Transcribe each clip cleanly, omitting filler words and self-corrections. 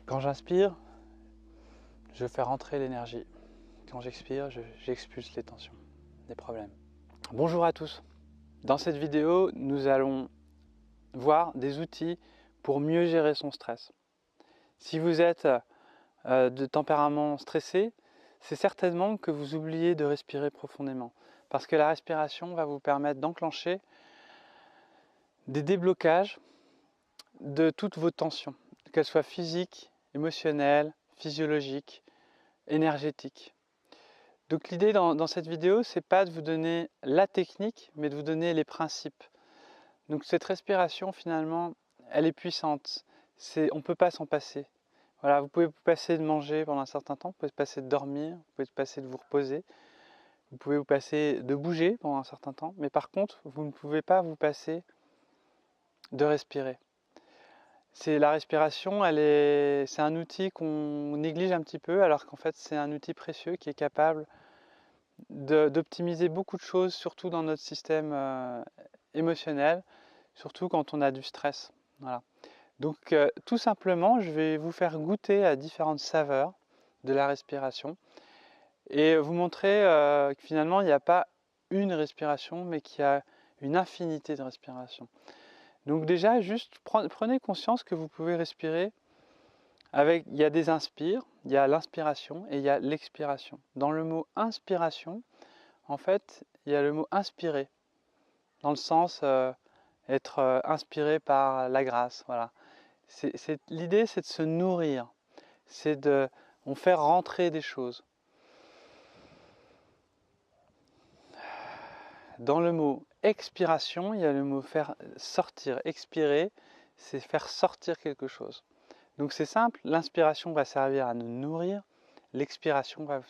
Quand j'inspire, je fais rentrer l'énergie. Quand j'expire, j'expulse les tensions, les problèmes. Bonjour à tous. Dans cette vidéo, nous allons voir des outils pour mieux gérer son stress. Si vous êtes de tempérament stressé, c'est certainement que vous oubliez de respirer profondément. Parce que la respiration va vous permettre d'enclencher des déblocages de toutes vos tensions, qu'elles soient physiques, émotionnelles, physiologiques, énergétiques. Donc l'idée dans cette vidéo, c'est pas de vous donner la technique, mais de vous donner les principes. Donc cette respiration, finalement, elle est puissante. On ne peut pas s'en passer. Voilà, vous pouvez vous passer de manger pendant un certain temps, vous pouvez vous passer de dormir, vous pouvez vous passer de vous reposer, vous pouvez vous passer de bouger pendant un certain temps, mais par contre, vous ne pouvez pas vous passer de respirer. La respiration, c'est un outil qu'on néglige un petit peu, alors qu'en fait c'est un outil précieux qui est capable d'optimiser beaucoup de choses, surtout dans notre système émotionnel, surtout quand on a du stress. Voilà. Donc tout simplement, je vais vous faire goûter à différentes saveurs de la respiration et vous montrer que finalement il n'y a pas une respiration, mais qu'il y a une infinité de respirations. Donc déjà, juste prenez conscience que vous pouvez respirer il y a des inspires, il y a l'inspiration et il y a l'expiration. Dans le mot inspiration, en fait, il y a le mot inspirer, dans le sens être inspiré par la grâce. Voilà. L'idée, c'est de se nourrir, on fait rentrer des choses. Dans le mot expiration, il y a le mot faire sortir. Expirer, c'est faire sortir quelque chose. Donc c'est simple, l'inspiration va servir à nous nourrir, l'expiration va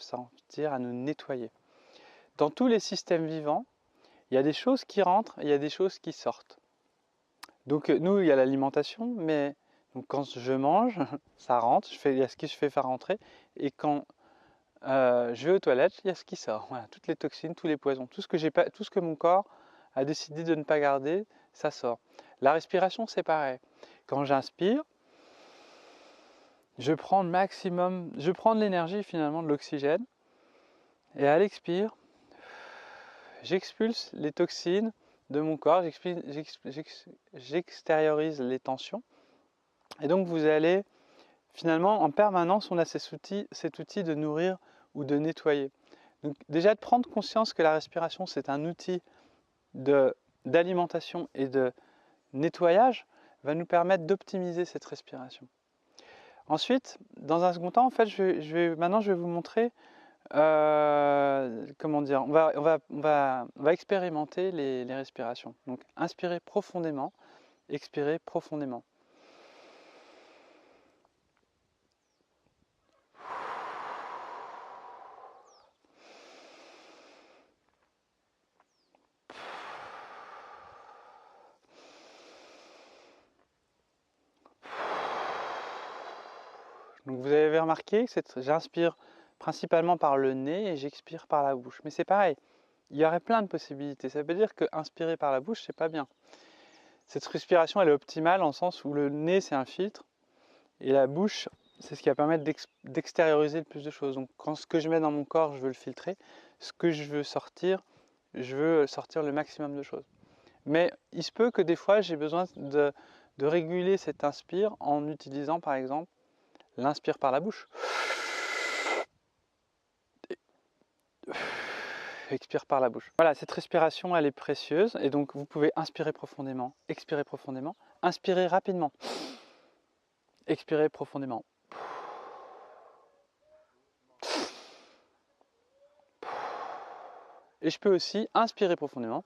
servir à nous nettoyer. Dans tous les systèmes vivants, il y a des choses qui rentrent, il y a des choses qui sortent. Donc nous, il y a l'alimentation, mais donc, quand je mange, ça rentre, il y a ce que je fais faire rentrer, et quand je vais aux toilettes, il y a ce qui sort. Voilà, toutes les toxines, tous les poisons, tout ce que mon corps a décidé de ne pas garder, ça sort. La respiration, c'est pareil. Quand j'inspire, je prends de l'énergie finalement, de l'oxygène, et à l'expire, j'expulse les toxines de mon corps, j'extériorise les tensions, et donc vous allez finalement en permanence, on a cet outil de nourrir ou de nettoyer. Donc déjà de prendre conscience que la respiration c'est un outil d'alimentation et de nettoyage va nous permettre d'optimiser cette respiration. Ensuite, dans un second temps, en fait, maintenant je vais vous montrer comment dire, on va expérimenter les respirations. Donc inspirez profondément, expirez profondément. Donc vous avez remarqué que j'inspire principalement par le nez et j'expire par la bouche. Mais c'est pareil, il y aurait plein de possibilités. Ça veut dire que inspirer par la bouche, c'est pas bien. Cette respiration, elle est optimale en le sens où le nez, c'est un filtre et la bouche, c'est ce qui va permettre d'extérioriser le plus de choses. Donc quand ce que je mets dans mon corps, je veux le filtrer. Ce que je veux sortir le maximum de choses. Mais il se peut que des fois, j'ai besoin de réguler cet inspire en utilisant par exemple l'inspire par la bouche. Expire par la bouche. Voilà, cette respiration, elle est précieuse et donc vous pouvez inspirer profondément, expirer profondément, inspirer rapidement, expirer profondément. Et je peux aussi inspirer profondément,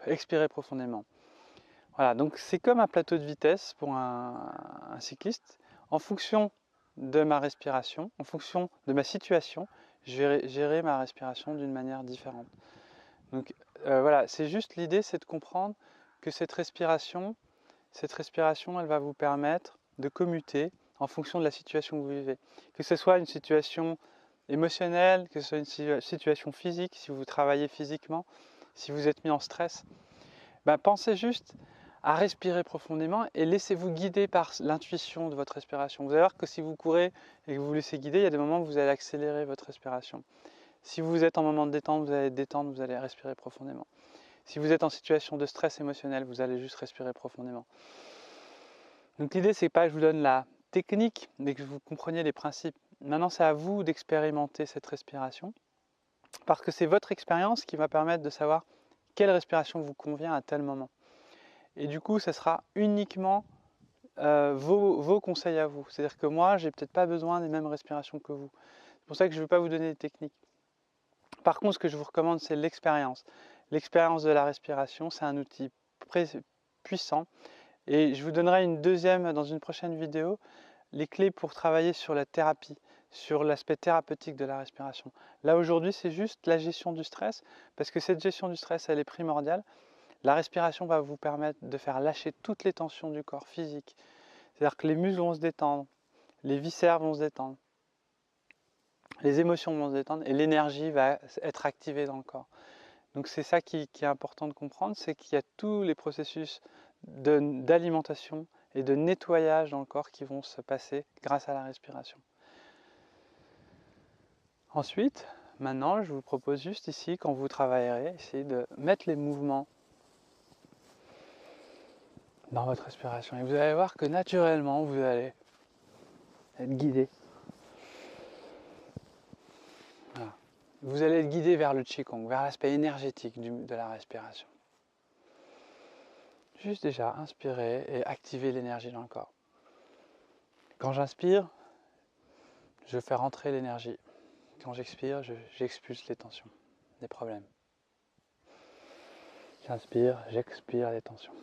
expirer profondément. Voilà, donc c'est comme un plateau de vitesse pour un cycliste. En fonction de ma respiration, en fonction de ma situation, je vais gérer ma respiration d'une manière différente. Donc voilà, c'est juste l'idée, c'est de comprendre que cette respiration, elle va vous permettre de commuter en fonction de la situation que vous vivez. Que ce soit une situation émotionnelle, que ce soit une situation physique, si vous travaillez physiquement, si vous êtes mis en stress, pensez juste à respirer profondément et laissez-vous guider par l'intuition de votre respiration. Vous allez voir que si vous courez et que vous vous laissez guider, il y a des moments où vous allez accélérer votre respiration. Si vous êtes en moment de détente, vous allez détendre, vous allez respirer profondément. Si vous êtes en situation de stress émotionnel, vous allez juste respirer profondément. Donc l'idée, c'est pas que je vous donne la technique, mais que vous compreniez les principes. Maintenant, c'est à vous d'expérimenter cette respiration, parce que c'est votre expérience qui va permettre de savoir quelle respiration vous convient à tel moment. Et du coup, ça sera uniquement vos conseils à vous. C'est-à-dire que moi, j'ai peut-être pas besoin des mêmes respirations que vous. C'est pour ça que je ne veux pas vous donner des techniques. Par contre, ce que je vous recommande, c'est l'expérience. L'expérience de la respiration, c'est un outil puissant. Et je vous donnerai une deuxième dans une prochaine vidéo, les clés pour travailler sur la thérapie, sur l'aspect thérapeutique de la respiration. Là, aujourd'hui, c'est juste la gestion du stress, parce que cette gestion du stress, elle est primordiale. La respiration va vous permettre de faire lâcher toutes les tensions du corps physique. C'est-à-dire que les muscles vont se détendre, les viscères vont se détendre, les émotions vont se détendre et l'énergie va être activée dans le corps. Donc c'est ça qui est important de comprendre, c'est qu'il y a tous les processus d'alimentation et de nettoyage dans le corps qui vont se passer grâce à la respiration. Ensuite, maintenant, je vous propose juste ici, quand vous travaillerez, essayer de mettre les mouvements dans votre respiration. Et vous allez voir que naturellement, vous allez être guidé. Voilà. Vous allez être guidé vers le Qigong, vers l'aspect énergétique de la respiration. Juste déjà, inspirer et activer l'énergie dans le corps. Quand j'inspire, je fais rentrer l'énergie. Quand j'expire, j'expulse les tensions, les problèmes. J'inspire, j'expire les tensions.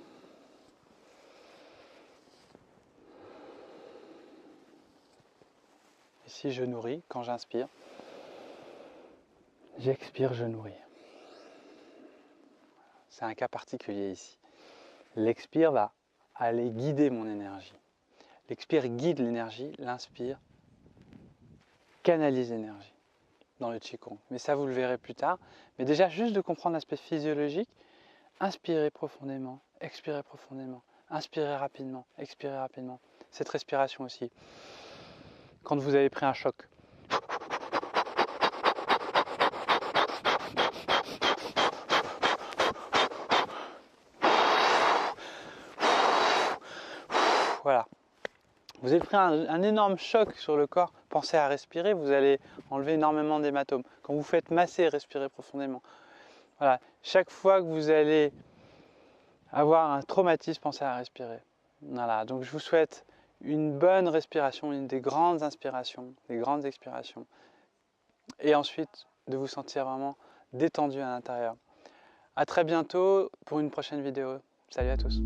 Ici, je nourris. Quand j'inspire, j'expire, je nourris. C'est un cas particulier ici. L'expire va aller guider mon énergie. L'expire guide l'énergie, l'inspire canalise l'énergie dans le Qigong. Mais ça, vous le verrez plus tard. Mais déjà, juste de comprendre l'aspect physiologique, inspirez profondément, expirez profondément, inspirez rapidement, expirez rapidement. Cette respiration aussi. Quand vous avez pris un choc, voilà. Vous avez pris un énorme choc sur le corps, pensez à respirer, vous allez enlever énormément d'hématomes. Quand vous faites masser, respirez profondément. Voilà. Chaque fois que vous allez avoir un traumatisme, pensez à respirer. Voilà. Donc je vous souhaite une bonne respiration, une des grandes inspirations, des grandes expirations. Et ensuite, de vous sentir vraiment détendu à l'intérieur. À très bientôt pour une prochaine vidéo. Salut à tous.